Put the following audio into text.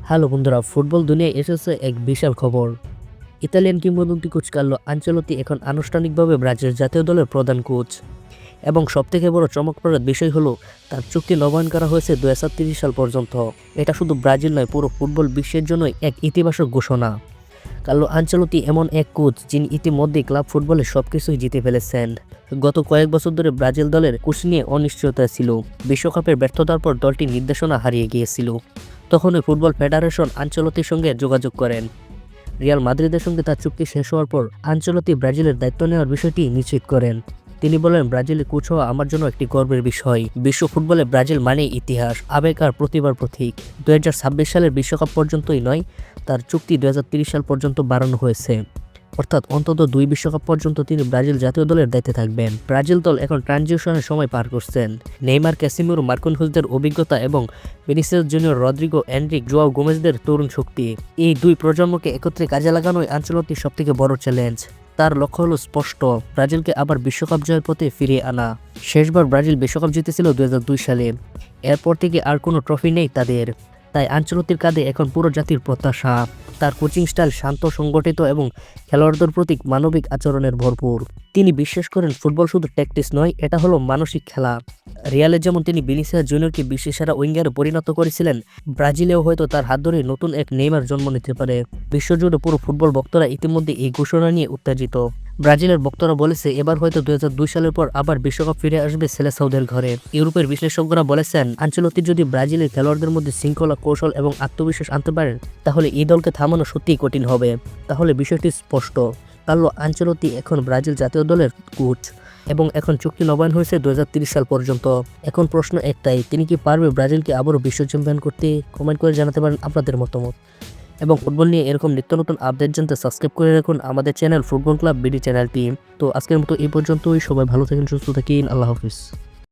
Hello বন্ধুরা, football দুনিয়ায় এসেছে এক বিশাল খবর। ইতালিয়ান কিংবদন্তি কোচ কার্লো আনচেলত্তি এখন আনুষ্ঠানিকভাবে ব্রাজিল জাতীয় দলের প্রধান কোচ। এবং সবথেকে বড় চমকপ্রদ বিষয় হলো তার চুক্তি নবায়ন করা হয়েছে 2030 সাল পর্যন্ত। এটা শুধু ব্রাজিল নয়, পুরো ফুটবল বিশ্বের জন্যই এক ইতিবাচক ঘোষণা। কার্লো আনচেলত্তি এমন এক কোচ যিনি ইতিমধ্যেই ক্লাব ফুটবলে সবকিছুই জিতে ফেলেছেন। গত কয়েক বছর ধরে ব্রাজিল দলের কোচ নিয়ে অনিশ্চয়তা ছিল। বিশ্বকাপের ব্যর্থতার পর দলটি নির্দেশনা হারিয়ে গিয়েছিল। তখনই ফুটবল ফেডারেশন আনচেলত্তির সঙ্গে যোগাযোগ করেন। রিয়াল মাদ্রিদের সঙ্গে তার চুক্তি শেষ হওয়ার পর আনচেলত্তি ব্রাজিলের দায়িত্ব নেওয়ার বিষয়টি নিশ্চিত করেন। তিনি বলেন, ব্রাজিলের কোচ হওয়া আমার জন্য একটি গর্বের বিষয়। বিশ্ব ফুটবলে ব্রাজিল মানেই ইতিহাস, আবেগ আর প্রতিভার প্রতীক। 2026 সালের বিশ্বকাপ পর্যন্তই নয়, তার চুক্তি 2030 সাল পর্যন্ত বাড়ানো হয়েছে। অর্থাৎ অন্তত 2 বিশ্বকাপ পর্যন্ত তিনি ব্রাজিল জাতীয় দলের দায়িত্বে থাকবেন। ব্রাজিল দল এখন ট্রানজিশনের সময় পার করছেন। নেইমার, ক্যাসিমিরো, মার্কিনহুসদের অভিজ্ঞতা এবং Vinicius Junior, Rodrygo, Endrick, Joao গোমেজদের তরুণ শক্তি, এই দুই প্রজন্মকে একত্রে কাজে লাগানোই আনচেলত্তির সবথেকে বড় চ্যালেঞ্জ। তার লক্ষ্য হলো স্পষ্ট, ব্রাজিলকে আবার বিশ্বকাপ জয়ের পথে ফিরিয়ে আনা। শেষবার ব্রাজিল বিশ্বকাপ জিতেছিল 2002 সালে। এরপর থেকে আর কোনো ট্রফি নেই তাদের। তাই আনচেলত্তির কাঁধে এখন পুরো জাতির প্রত্যাশা। তার কোচিং স্টাইল শান্ত, সংগঠিত এবং খেলোয়াড়দের প্রতি মানবিক আচরণের ভরপুর। তিনি বিশ্বাস করেন ফুটবল শুধু ট্যাকটিক্স নয়, এটা হলো মানসিক খেলা। রিয়ালে যেমন তিনি ভিনিসিয়াস জুনিয়রকে বিশ্বসেরা উইঙ্গারে পরিণত করেছিলেন, ব্রাজিলেও হয়তো তার হাত ধরে নতুন এক নেইমার জন্ম নিতে পারে। বিশ্বজুড়ে পুরো ফুটবল ভক্তরা ইতিমধ্যে এই ঘোষণা নিয়ে উত্তেজিত। ব্রাজিলের ভক্তরা বলেছে, এবার হয়তো 2002 সালের পর আবার বিশ্বকাপ ফিরে আসবে সেলেসাওদের ঘরে। ইউরোপের বিশ্লেষকরা বলেছেন, আনচেলত্তি যদি ব্রাজিলের খেলোয়াড়দের মধ্যে শৃঙ্খলা, কৌশল এবং আত্মবিশ্বাস আনতে পারেন, তাহলে এই দলকে থামানো সত্যিই কঠিন হবে। তাহলে বিষয়টি স্পষ্ট, কার্লো আনচেলত্তি এখন ব্রাজিল জাতীয় দলের কোচ এবং এখন চুক্তি নবায়ন হয়েছে 2030 সাল পর্যন্ত। এখন প্রশ্ন একটাই, তিনি কি পারবে ব্রাজিলকে আবারও বিশ্ব চ্যাম্পিয়ন করতে? কমেন্ট করে জানাতে পারেন আপনাদের মতামত। এবং ফুটবল নিয়ে এরকম নিত্য নতুন আপডেট জানতে সাবস্ক্রাইব করে রাখুন আমাদের চ্যানেল ফুটবল ক্লাব বিডি চ্যানেলটি। তো আজকের মতো এই পর্যন্তই। সবাই ভালো থাকেন, সুস্থ থাকেন। আল্লাহ হাফিজ।